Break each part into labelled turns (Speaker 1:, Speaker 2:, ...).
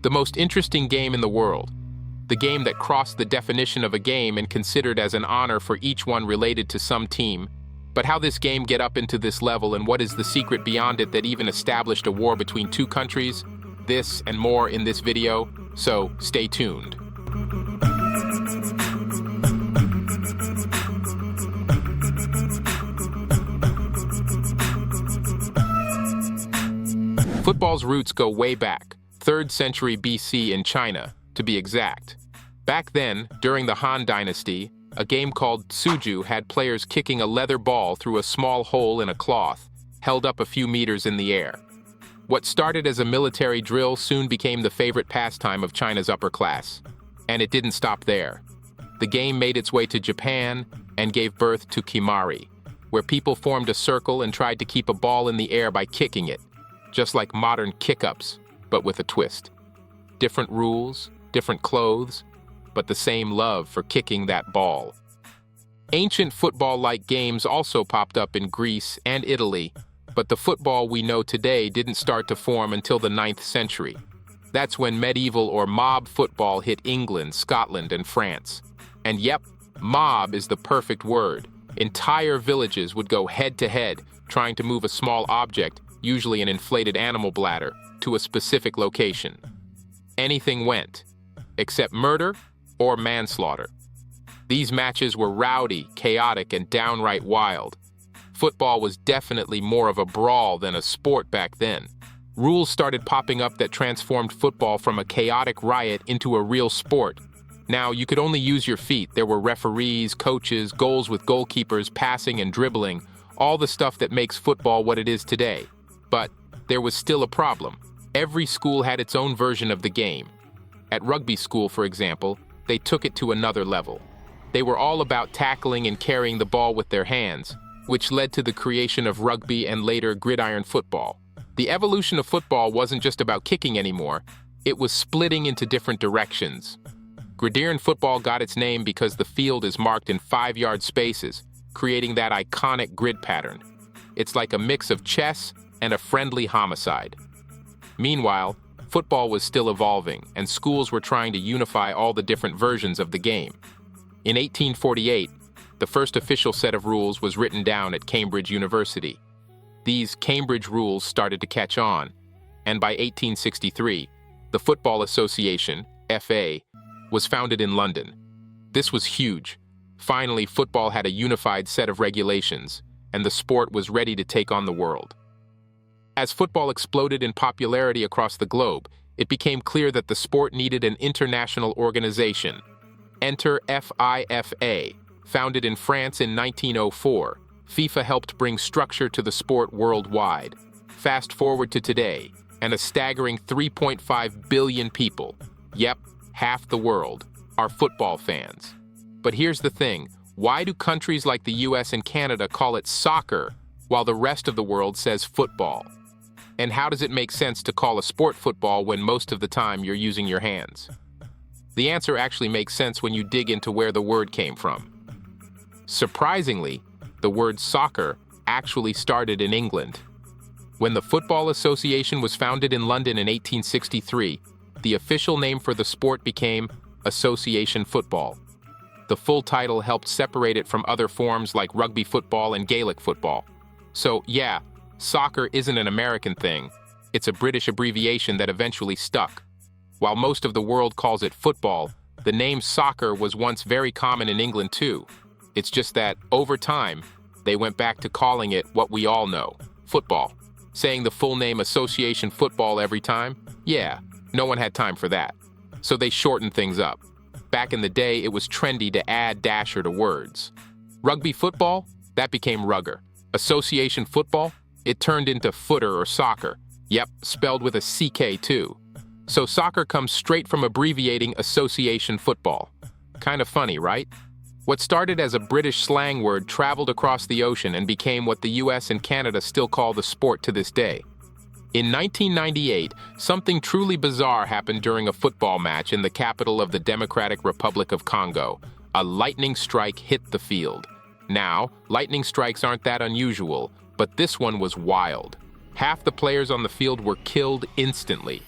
Speaker 1: The most interesting game in the world. The game that crossed the definition of a game and considered as an honor for each one related to some team. But how this game get up into this level and what is the secret beyond it that even established a war between two countries? This and more in this video, so stay tuned. Football's roots go way back, 3rd century BC in China, to be exact. Back then, during the Han Dynasty, a game called Suju had players kicking a leather ball through a small hole in a cloth, held up a few meters in the air. What started as a military drill soon became the favorite pastime of China's upper class. And it didn't stop there. The game made its way to Japan and gave birth to Kimari, where people formed a circle and tried to keep a ball in the air by kicking it, just like modern kick-ups, but with a twist. Different rules, different clothes, but the same love for kicking that ball. Ancient football-like games also popped up in Greece and Italy, but the football we know today didn't start to form until the 9th century. That's when medieval or mob football hit England, Scotland, and France. And yep, mob is the perfect word. Entire villages would go head-to-head, trying to move a small object, usually an inflated animal bladder, to a specific location. Anything went, except murder or manslaughter. These matches were rowdy, chaotic, and downright wild. Football was definitely more of a brawl than a sport back then. Rules started popping up that transformed football from a chaotic riot into a real sport. Now, you could only use your feet. There were referees, coaches, goals with goalkeepers, passing and dribbling, all the stuff that makes football what it is today. But there was still a problem. Every school had its own version of the game. At rugby school, for example, they took it to another level. They were all about tackling and carrying the ball with their hands, which led to the creation of rugby and later gridiron football. The evolution of football wasn't just about kicking anymore, it was splitting into different directions. Gridiron football got its name because the field is marked in 5-yard spaces, creating that iconic grid pattern. It's like a mix of chess and a friendly homicide. Meanwhile, football was still evolving, and schools were trying to unify all the different versions of the game. In 1848, the first official set of rules was written down at Cambridge University. These Cambridge rules started to catch on, and by 1863, the Football Association, FA, was founded in London. This was huge. Finally, football had a unified set of regulations, and the sport was ready to take on the world. As football exploded in popularity across the globe, it became clear that the sport needed an international organization. Enter FIFA. Founded in France in 1904, FIFA helped bring structure to the sport worldwide. Fast forward to today, and a staggering 3.5 billion people, yep, half the world, are football fans. But here's the thing, why do countries like the US and Canada call it soccer, while the rest of the world says football? And how does it make sense to call a sport football when most of the time you're using your hands? The answer actually makes sense when you dig into where the word came from. Surprisingly, the word soccer actually started in England. When the Football Association was founded in London in 1863, the official name for the sport became Association Football. The full title helped separate it from other forms like rugby football and Gaelic football. So, yeah, soccer isn't an American thing. It's a British abbreviation that eventually stuck. While most of the world calls it football, the name soccer was once very common in England too. It's just that, over time, they went back to calling it what we all know, football. Saying the full name Association Football every time? Yeah, no one had time for that. So they shortened things up. Back in the day, it was trendy to add dasher to words. Rugby football? That became rugger. Association football? It turned into footer or soccer. Yep, spelled with a CK too. So soccer comes straight from abbreviating Association Football. Kind of funny, right? What started as a British slang word traveled across the ocean and became what the US and Canada still call the sport to this day. In 1998, something truly bizarre happened during a football match in the capital of the Democratic Republic of Congo. A lightning strike hit the field. Now, lightning strikes aren't that unusual, but this one was wild. Half the players on the field were killed instantly.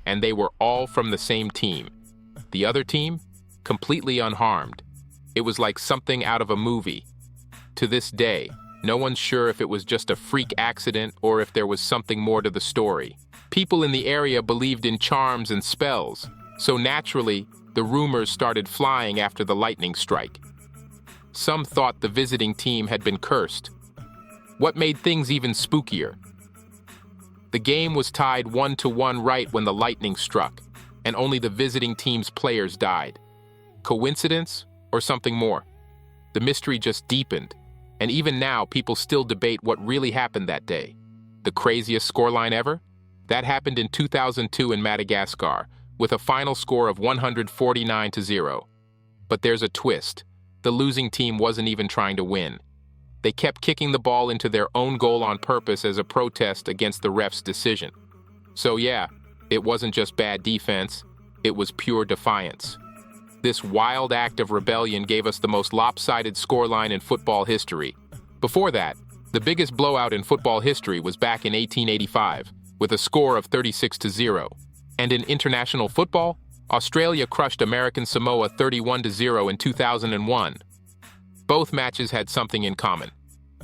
Speaker 1: and they were all from the same team. The other team? Completely unharmed. It was like something out of a movie. To this day, no one's sure if it was just a freak accident or if there was something more to the story. People in the area believed in charms and spells, so naturally, the rumors started flying after the lightning strike. Some thought the visiting team had been cursed. What made things even spookier? The game was tied 1-1 right when the lightning struck, and only the visiting team's players died. Coincidence or something more? The mystery just deepened, and even now people still debate what really happened that day. The craziest scoreline ever? That happened in 2002 in Madagascar, with a final score of 149-0. But there's a twist. The losing team wasn't even trying to win. They kept kicking the ball into their own goal on purpose as a protest against the ref's decision. So yeah, it wasn't just bad defense, it was pure defiance. This wild act of rebellion gave us the most lopsided scoreline in football history. Before that, the biggest blowout in football history was back in 1885, with a score of 36-0. And in international football, Australia crushed American Samoa 31-0 in 2001. Both matches had something in common.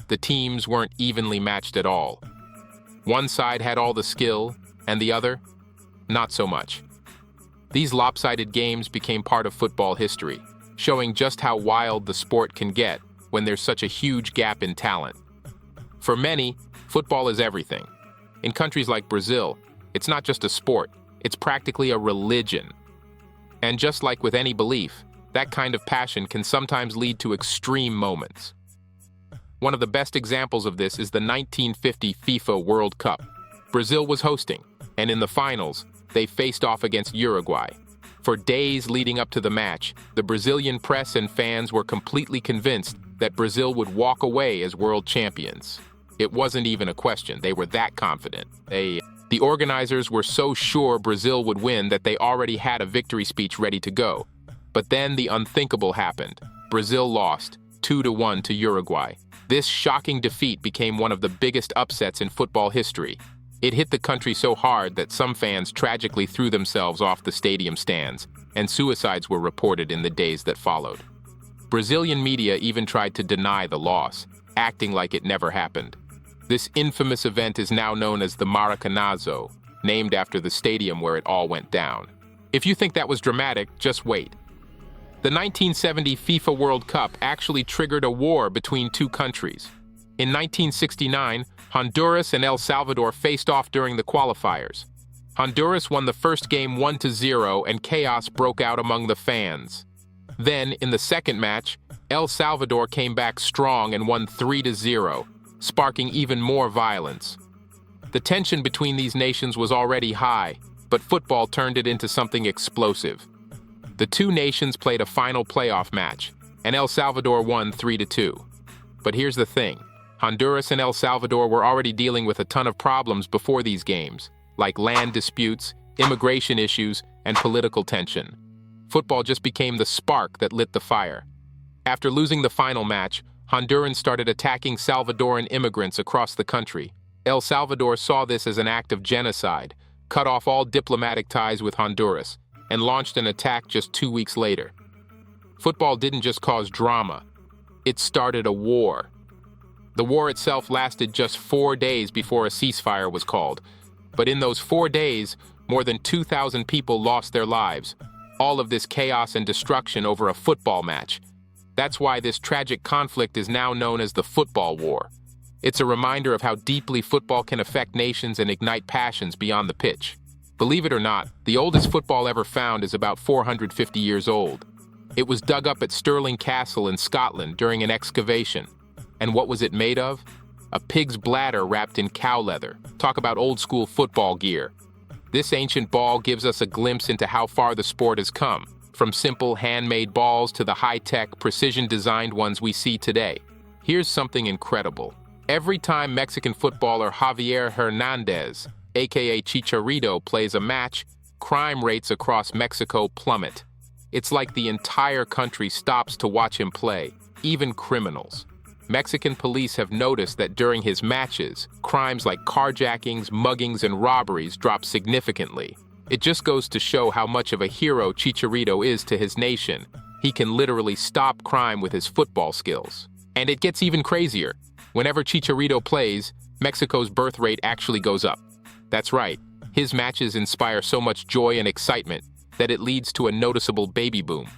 Speaker 1: The teams weren't evenly matched at all. One side had all the skill, and the other, not so much. These lopsided games became part of football history, showing just how wild the sport can get when there's such a huge gap in talent. For many, football is everything. In countries like Brazil, it's not just a sport, it's practically a religion. And just like with any belief, that kind of passion can sometimes lead to extreme moments. One of the best examples of this is the 1950 FIFA World Cup. Brazil was hosting, and in the finals, they faced off against Uruguay. For days leading up to the match, the Brazilian press and fans were completely convinced that Brazil would walk away as world champions. It wasn't even a question, they were that confident. The organizers were so sure Brazil would win that they already had a victory speech ready to go. But then the unthinkable happened. Brazil lost 2-1 to Uruguay. This shocking defeat became one of the biggest upsets in football history. It hit the country so hard that some fans tragically threw themselves off the stadium stands, and suicides were reported in the days that followed. Brazilian media even tried to deny the loss, acting like it never happened. This infamous event is now known as the Maracanazo, named after the stadium where it all went down. If you think that was dramatic, just wait. The 1970 FIFA World Cup actually triggered a war between two countries. In 1969, Honduras and El Salvador faced off during the qualifiers. Honduras won the first game 1-0 and chaos broke out among the fans. Then, in the second match, El Salvador came back strong and won 3-0, sparking even more violence. The tension between these nations was already high, but football turned it into something explosive. The two nations played a final playoff match, and El Salvador won 3-2. But here's the thing. Honduras and El Salvador were already dealing with a ton of problems before these games, like land disputes, immigration issues, and political tension. Football just became the spark that lit the fire. After losing the final match, Hondurans started attacking Salvadoran immigrants across the country. El Salvador saw this as an act of genocide, cut off all diplomatic ties with Honduras, and launched an attack just 2 weeks later. Football didn't just cause drama, it started a war. The war itself lasted just 4 days before a ceasefire was called. But in those 4 days, more than 2,000 people lost their lives. All of this chaos and destruction over a football match. That's why this tragic conflict is now known as the football war. It's a reminder of how deeply football can affect nations and ignite passions beyond the pitch. Believe it or not, the oldest football ever found is about 450 years old. It was dug up at Stirling Castle in Scotland during an excavation. And what was it made of? A pig's bladder wrapped in cow leather. Talk about old-school football gear. This ancient ball gives us a glimpse into how far the sport has come, from simple handmade balls to the high-tech, precision-designed ones we see today. Here's something incredible. Every time Mexican footballer Javier Hernandez, aka Chicharito, plays a match, crime rates across Mexico plummet. It's like the entire country stops to watch him play, even criminals. Mexican police have noticed that during his matches, crimes like carjackings, muggings, and robberies drop significantly. It just goes to show how much of a hero Chicharito is to his nation. He can literally stop crime with his football skills. And it gets even crazier. Whenever Chicharito plays, Mexico's birth rate actually goes up. That's right, his matches inspire so much joy and excitement that it leads to a noticeable baby boom.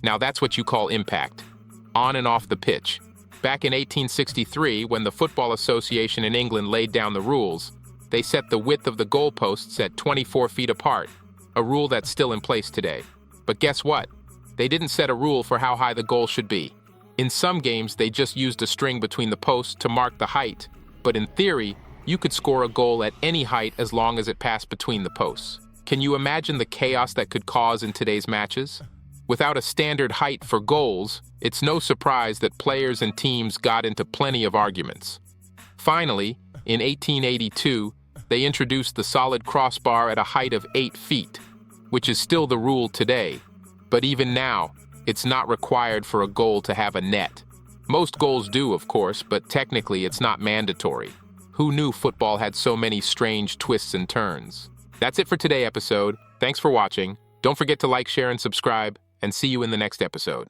Speaker 1: Now that's what you call impact. On and off the pitch. Back in 1863, when the Football Association in England laid down the rules, they set the width of the goalposts at 24 feet apart, a rule that's still in place today. But guess what? They didn't set a rule for how high the goal should be. In some games, they just used a string between the posts to mark the height, but in theory, you could score a goal at any height as long as it passed between the posts. Can you imagine the chaos that could cause in today's matches? Without a standard height for goals, it's no surprise that players and teams got into plenty of arguments. Finally, in 1882, they introduced the solid crossbar at a height of 8 feet, which is still the rule today. But even now, it's not required for a goal to have a net. Most goals do, of course, but technically it's not mandatory. Who knew football had so many strange twists and turns? That's it for today's episode. Thanks for watching. Don't forget to like, share, and subscribe, and see you in the next episode.